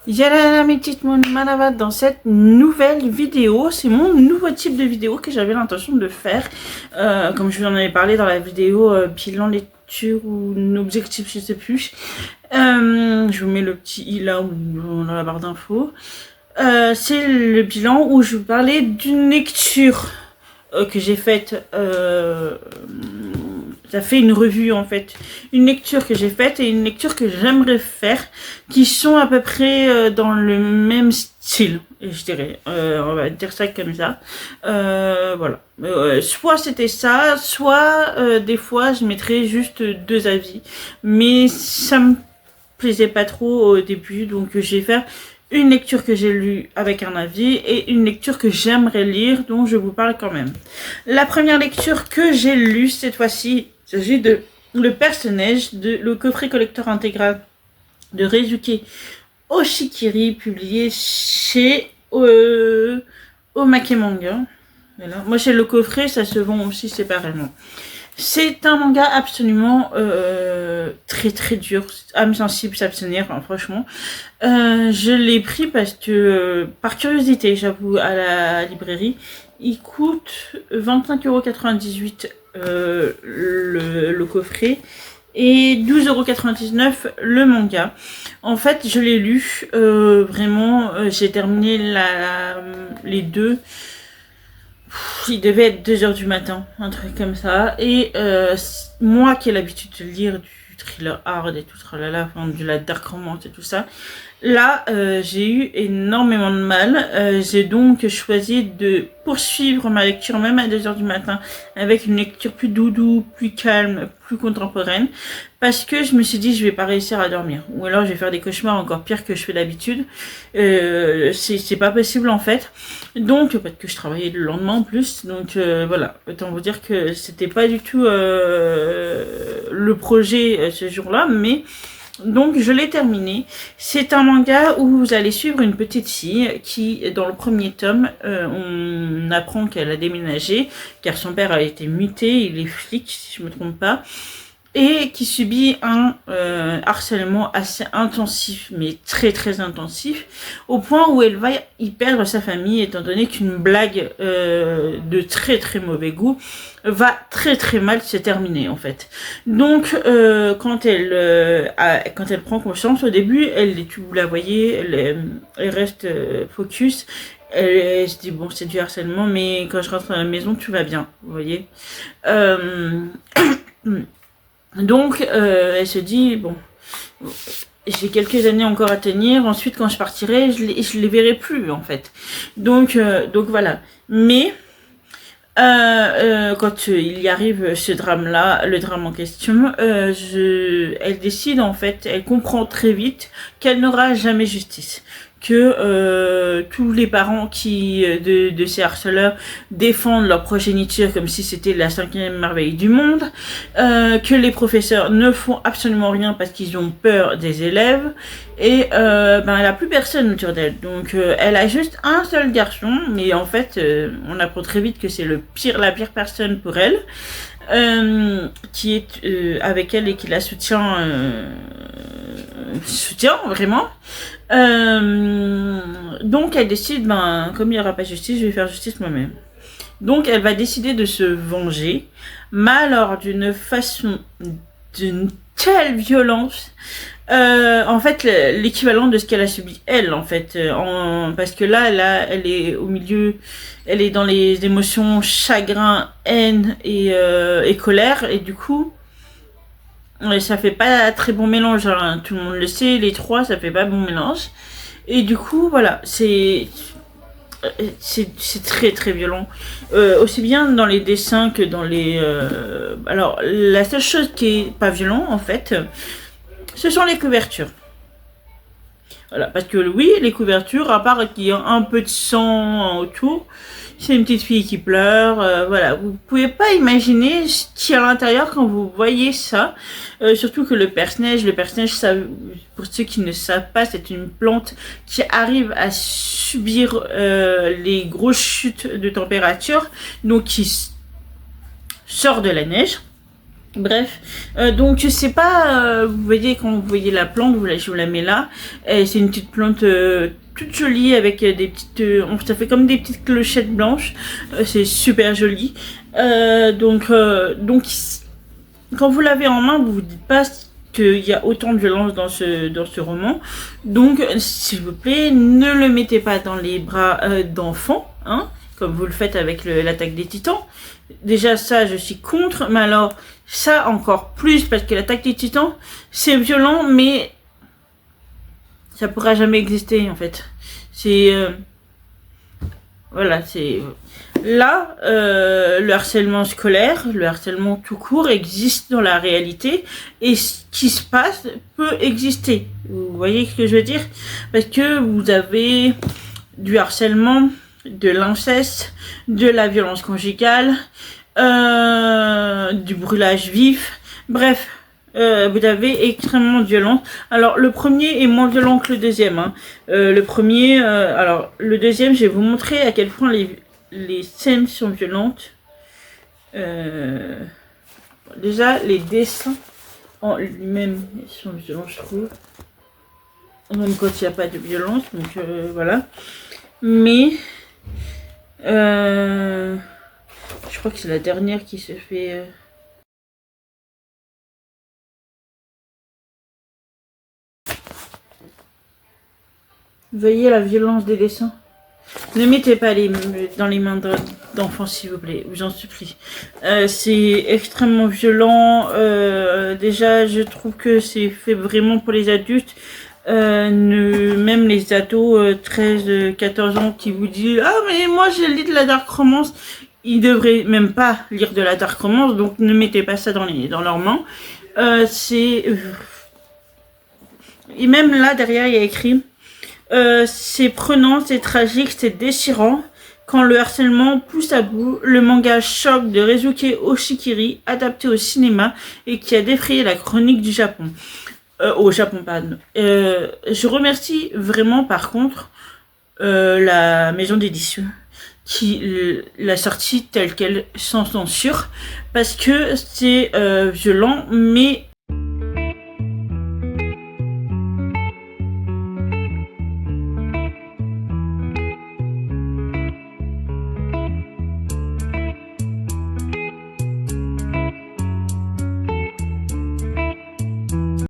Yalala mes petites Manava, dans cette nouvelle vidéo, c'est mon nouveau type de vidéo que j'avais l'intention de faire. Comme je vous en avais parlé dans la vidéo bilan lecture ou objectif, je sais plus. Je vous mets le petit i là ou dans la barre d'infos. C'est le bilan où je vous parlais d'une lecture que j'ai faite. Ça fait une revue en fait, une lecture que j'ai faite et une lecture que j'aimerais faire, qui sont à peu près dans le même style, je dirais. On va dire ça comme ça. Voilà. Soit c'était ça, soit des fois je mettrais juste deux avis, mais ça me plaisait pas trop au début, donc je vais faire une lecture que j'ai lue avec un avis et une lecture que j'aimerais lire, dont je vous parle quand même. La première lecture que j'ai lue cette fois-ci, il s'agit de Le personnage de le coffret collector intégral de Reizuke Oshikiri, publié chez Omake Manga. Voilà. Moi, chez le coffret, ça se vend aussi séparément. C'est un manga absolument très très dur, âme sensible, s'abstenir, enfin, franchement. Je l'ai pris parce que, par curiosité, j'avoue, à la librairie, il coûte 25,98 € le coffret et 12,99 € le manga. En fait, je l'ai lu, vraiment, j'ai terminé les deux. Il devait être 2 h du matin, un truc comme ça. Et moi qui ai l'habitude de lire du thriller hard et tout, tralala, enfin, de la dark romance et tout ça, là, j'ai eu énormément de mal. J'ai donc choisi de poursuivre ma lecture, même à 2 h du matin, avec une lecture plus doudou, plus calme, plus contemporaine, parce que je me suis dit, je vais pas réussir à dormir. Ou alors, je vais faire des cauchemars encore pires que je fais d'habitude. C'est pas possible, en fait. Donc, parce que je travaillais le lendemain en plus. Donc, voilà. Autant vous dire que c'était pas du tout le projet ce jour-là, mais... Donc je l'ai terminé. C'est un manga où vous allez suivre une petite fille qui, dans le premier tome, on apprend qu'elle a déménagé car son père a été muté, il est flic si je me trompe pas, et qui subit un harcèlement assez intensif, mais très très intensif, au point où elle va y perdre sa famille, étant donné qu'une blague de très très mauvais goût va très très mal se terminer en fait. Donc quand elle prend conscience, au début, vous la voyez, elle reste focus. Elle se dit bon, c'est du harcèlement, mais quand je rentre à la maison, tout va bien, vous voyez. Donc, elle se dit, bon, j'ai quelques années encore à tenir, ensuite quand je partirai, je les verrai plus, en fait. Donc voilà. Mais, quand il y arrive ce drame-là, le drame en question, elle décide, en fait, elle comprend très vite qu'elle n'aura jamais justice. Que tous les parents de ces harceleurs défendent leur progéniture comme si c'était la 5e merveille du monde, que les professeurs ne font absolument rien parce qu'ils ont peur des élèves, et elle a plus personne autour d'elle. Donc elle a juste un seul garçon, mais en fait on apprend très vite que c'est la pire personne pour elle, qui est avec elle et qui la soutient vraiment. Donc elle décide, comme il n'y aura pas justice, je vais faire justice moi-même. Donc elle va décider de se venger, mais alors d'une telle violence, en fait l'équivalent de ce qu'elle a subi elle, en fait, parce que là elle est au milieu, elle est dans les émotions chagrin, haine et colère, et du coup ça fait pas très bon mélange, hein. Tout le monde le sait, les trois, ça fait pas bon mélange. Et du coup, voilà, c'est très très violent. Aussi bien dans les dessins que dans les... Alors, la seule chose qui est pas violent, en fait, ce sont les couvertures. Voilà, parce que oui, les couvertures, à part qu'il y a un peu de sang autour, c'est une petite fille qui pleure, voilà. Vous pouvez pas imaginer ce qu'il y a à l'intérieur quand vous voyez ça. Surtout que le personnage, ça, pour ceux qui ne savent pas, c'est une plante qui arrive à subir les grosses chutes de température, donc qui sort de la neige. Bref, donc je sais pas, vous voyez quand vous voyez la plante, je vous la mets là. C'est une petite plante toute jolie avec des petites, ça fait comme des petites clochettes blanches. C'est super joli. Donc quand vous l'avez en main, vous vous dites pas qu'il y a autant de violence dans ce roman. Donc s'il vous plaît, ne le mettez pas dans les bras d'enfants, hein, comme vous le faites avec l'attaque des Titans. Déjà ça, je suis contre, mais alors ça encore plus parce que l'attaque des Titans, c'est violent, mais ça pourra jamais exister en fait. C'est voilà, c'est là le harcèlement scolaire, le harcèlement tout court existe dans la réalité et ce qui se passe peut exister. Vous voyez ce que je veux dire? Parce que vous avez du harcèlement, de l'inceste, de la violence conjugale, du brûlage vif, bref, vous avez extrêmement violent. Alors le premier est moins violent que le deuxième, hein. Le premier, alors le deuxième, je vais vous montrer à quel point les scènes sont violentes. Déjà les dessins en lui-même sont violents, je trouve, même quand il n'y a pas de violence, donc voilà. Mais je crois que c'est la dernière qui se fait. Vous voyez la violence des dessins? Ne mettez pas dans les mains d'enfants, s'il vous plaît, j'en supplie. C'est extrêmement violent. Déjà, je trouve que c'est fait vraiment pour les adultes. Même les ados 13-14 ans qui vous disent « Ah, mais moi, j'ai lu de la dark romance », ils devraient même pas lire de la dark romance, donc ne mettez pas ça dans leurs mains. Et même là, derrière, il y a écrit c'est prenant, c'est tragique, c'est déchirant. Quand le harcèlement pousse à bout, le manga Choc de Reizuke Oshikiri, adapté au cinéma et qui a défrayé la chronique du Japon. Au Japon, pardon. Je remercie vraiment, par contre, la maison d'édition qui l'a sortie telle qu'elle, sans censure, parce que c'est violent, mais